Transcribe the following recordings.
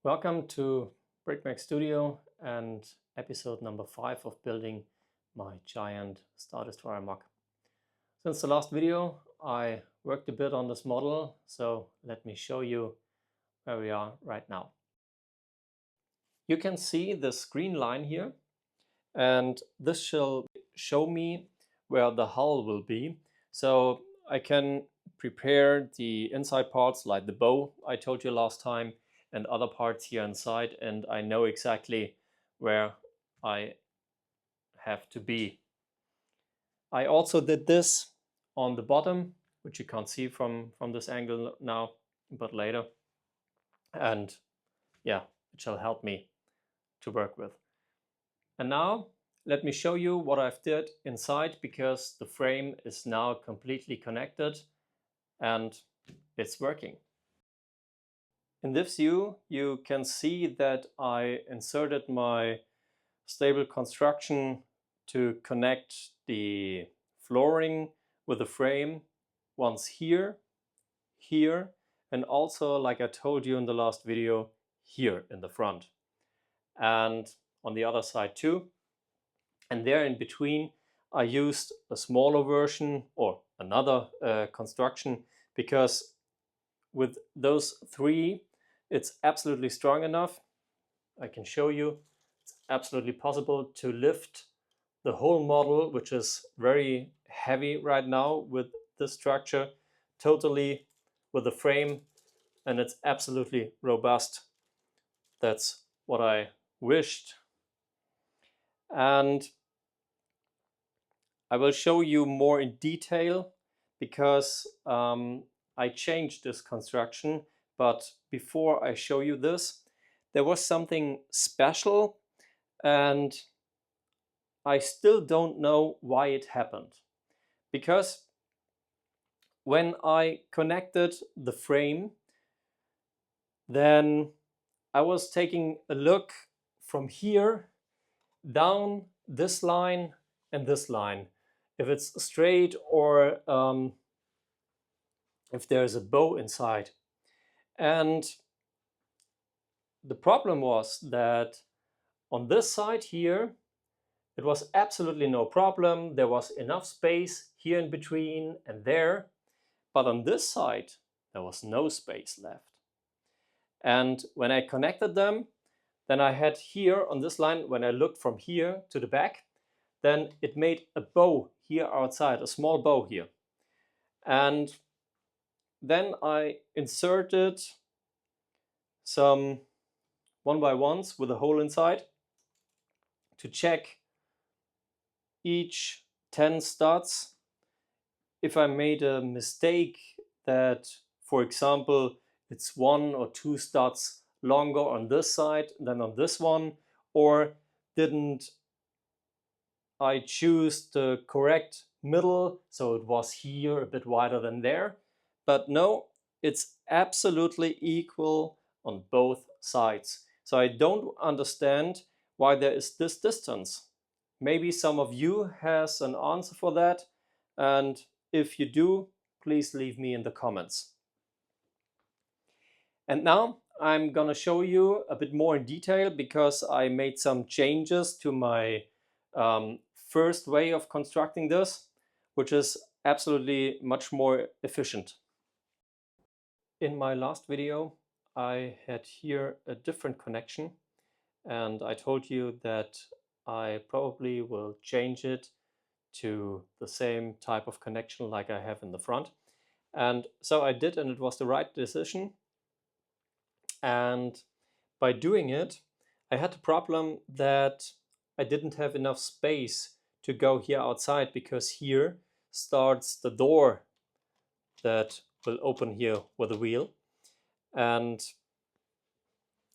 Welcome to Brickmac Studio and episode number 5 of building my giant Star Destroyer MOC. Since the last video I worked a bit on this model, so let me show you where we are right now. You can see this green line here, and this shall show me where the hull will be. So I can prepare the inside parts like the bow I told you last time and other parts here inside, and I know exactly where I have to be. I also did this on the bottom, which you can't see from this angle now, but later. And yeah, it shall help me to work with. And now let me show you what I've did inside, because the frame is now completely connected and it's working. In this view, you can see that I inserted my stable construction to connect the flooring with the frame once here, here, and also, like I told you in the last video, here in the front. And on the other side too. And there in between, I used a smaller version or another construction, because with those three, it's absolutely strong enough. I can show you. It's absolutely possible to lift the whole model, which is very heavy right now with this structure, totally with the frame, and it's absolutely robust. That's what I wished. And I will show you more in detail, because I changed this construction. But before I show you this, there was something special, and I still don't know why it happened. Because when I connected the frame, then I was taking a look from here down this line and this line, if it's straight or if there's a bow inside. And the problem was that on this side here, it was absolutely no problem. There was enough space here in between and there. But on this side, there was no space left. And when I connected them, then I had here on this line, when I looked from here to the back, then it made a bow here outside, a small bow here. And then I inserted some 1x1s with a hole inside to check each 10 studs if I made a mistake, that, for example, it's 1 or 2 studs longer on this side than on this one, or didn't I choose the correct middle, so it was here a bit wider than there. But no, it's absolutely equal on both sides. So I don't understand why there is this distance. Maybe some of you has an answer for that, and if you do, please leave me in the comments. And now I'm gonna show you a bit more in detail, because I made some changes to my first way of constructing this, which is absolutely much more efficient. In my last video, I had here a different connection, and I told you that I probably will change it to the same type of connection like I have in the front. And so I did, and it was the right decision. And by doing it, I had the problem that I didn't have enough space to go here outside, because here starts the door that will open here with a wheel. And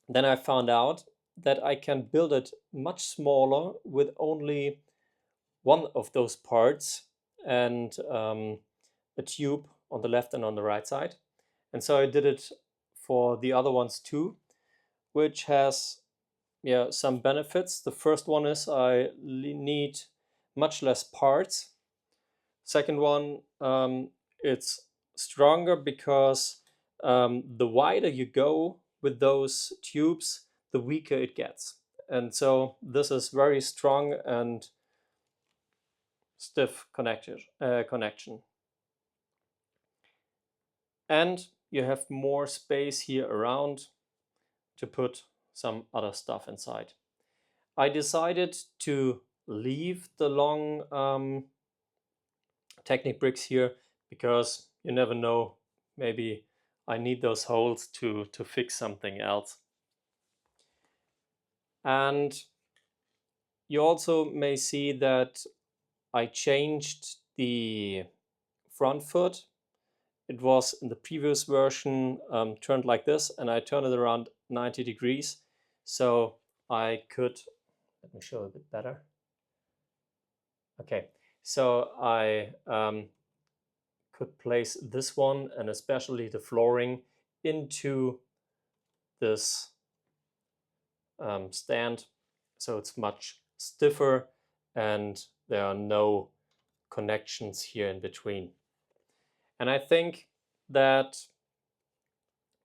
then I found out that I can build it much smaller with only one of those parts and a tube on the left and on the right side. And so I did it for the other ones too, which has some benefits. The first one is I need much less parts. Second one, it's stronger because the wider you go with those tubes, the weaker it gets. And so this is very strong and stiff connection. And you have more space here around to put some other stuff inside. I decided to leave the long Technic bricks here because you never know, maybe I need those holes to fix something else. And you also may see that I changed the front foot. It was in the previous version turned like this, and I turned it around 90 degrees. So I could, let me show a bit better. Okay, so I could place this one and especially the flooring into this stand, so it's much stiffer and there are no connections here in between. And I think that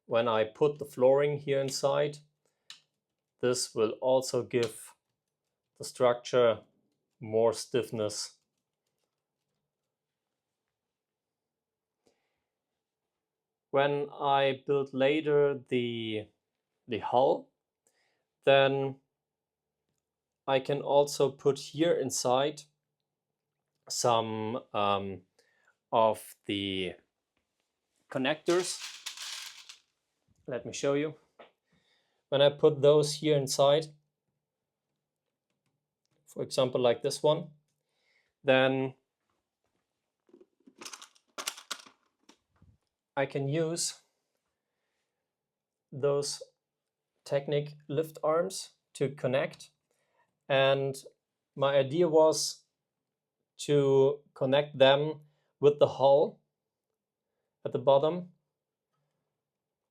when I put the flooring here inside, this will also give the structure more stiffness. When I build later the hull, then I can also put here inside some of the connectors. Let me show you. When I put those here inside, for example like this one, then I can use those Technic lift arms to connect. And my idea was to connect them with the hull at the bottom,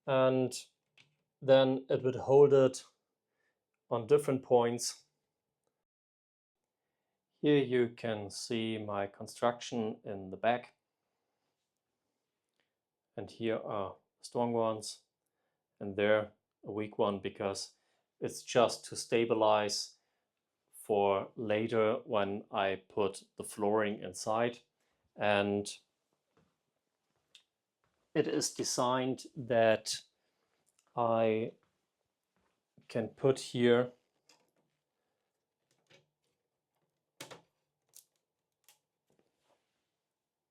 and then it would hold it on different points. Here you can see my construction in the back, and here are strong ones and there a weak one, because it's just to stabilize for later when I put the flooring inside. And it is designed that I can put here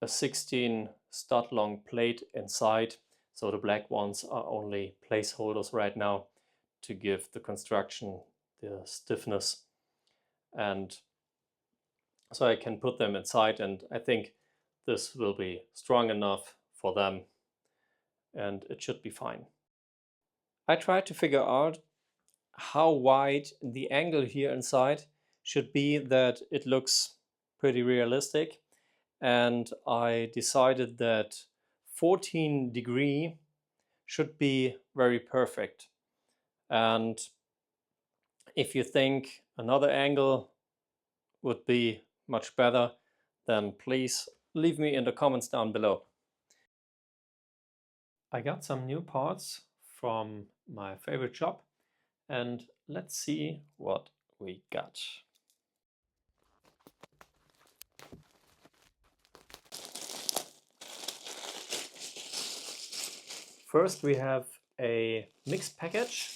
a 16 stud long plate inside. So the black ones are only placeholders right now to give the construction the stiffness. And so I can put them inside, and I think this will be strong enough for them and it should be fine. I tried to figure out how wide the angle here inside should be that it looks pretty realistic, and I decided that 14 degree should be very perfect. And if you think another angle would be much better, then please leave me in the comments down below. I got some new parts from my favorite shop, and let's see what we got. First we have a mix package.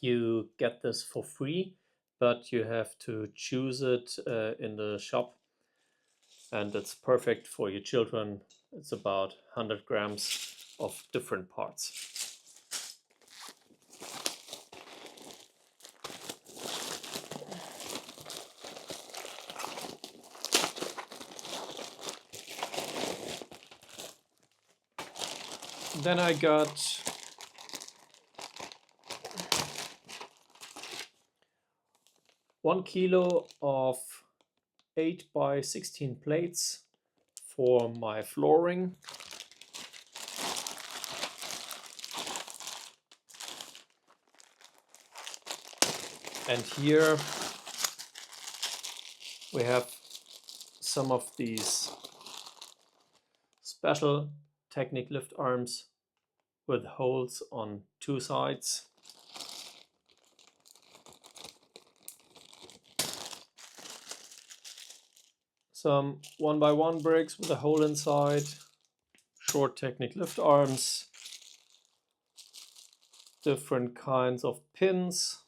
You get this for free, but you have to choose it in the shop, and it's perfect for your children. It's about 100 grams of different parts. Then I got one kilo of 8 by 16 plates for my flooring. And here we have some of these special Technic lift arms with holes on two sides. Some 1x1 bricks with a hole inside, short Technic lift arms, different kinds of pins,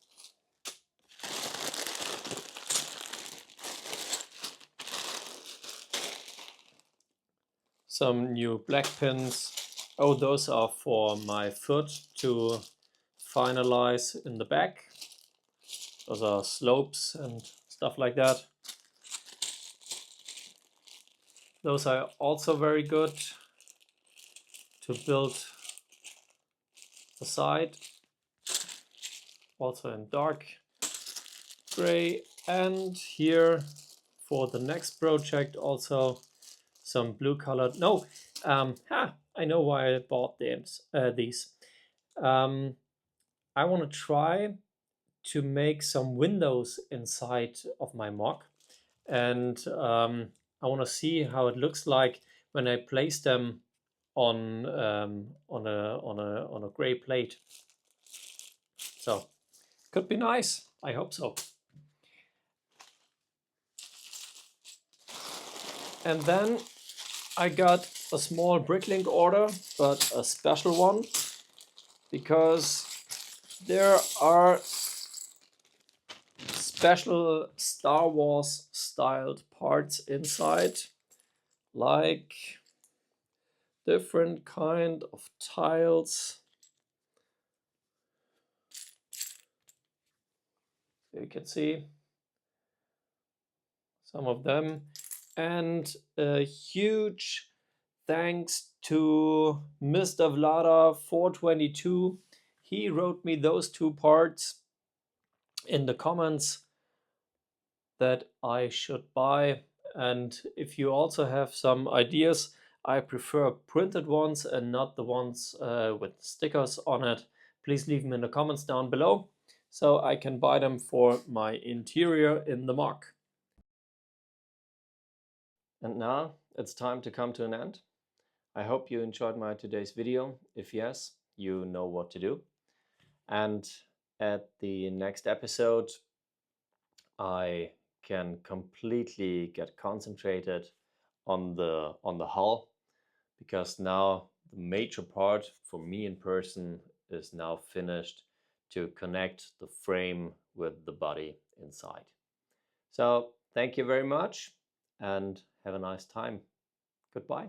some new black pins. Oh, those are for my foot to finalize in the back. Those are slopes and stuff like that. Those are also very good to build the side, also in dark gray. And here for the next project also some blue colored. No, I know why I bought these. I want to try to make some windows inside of my MOC, and I want to see how it looks like when I place them on a gray plate. So could be nice. I hope so. And then I got a small bricklink order, but a special one, because there are special Star Wars styled parts inside, like different kind of tiles. You can see some of them, and a huge thanks to Mr. Vlada 422. He wrote me those two parts in the comments that I should buy. And if you also have some ideas, I prefer printed ones and not the ones with stickers on it, please leave them in the comments down below so I can buy them for my interior in the MOC. And now it's time to come to an end. I hope you enjoyed my today's video. If yes, you know what to do. And at the next episode, I can completely get concentrated on the hull, because now the major part for me in person is now finished to connect the frame with the body inside. So thank you very much and have a nice time. Goodbye.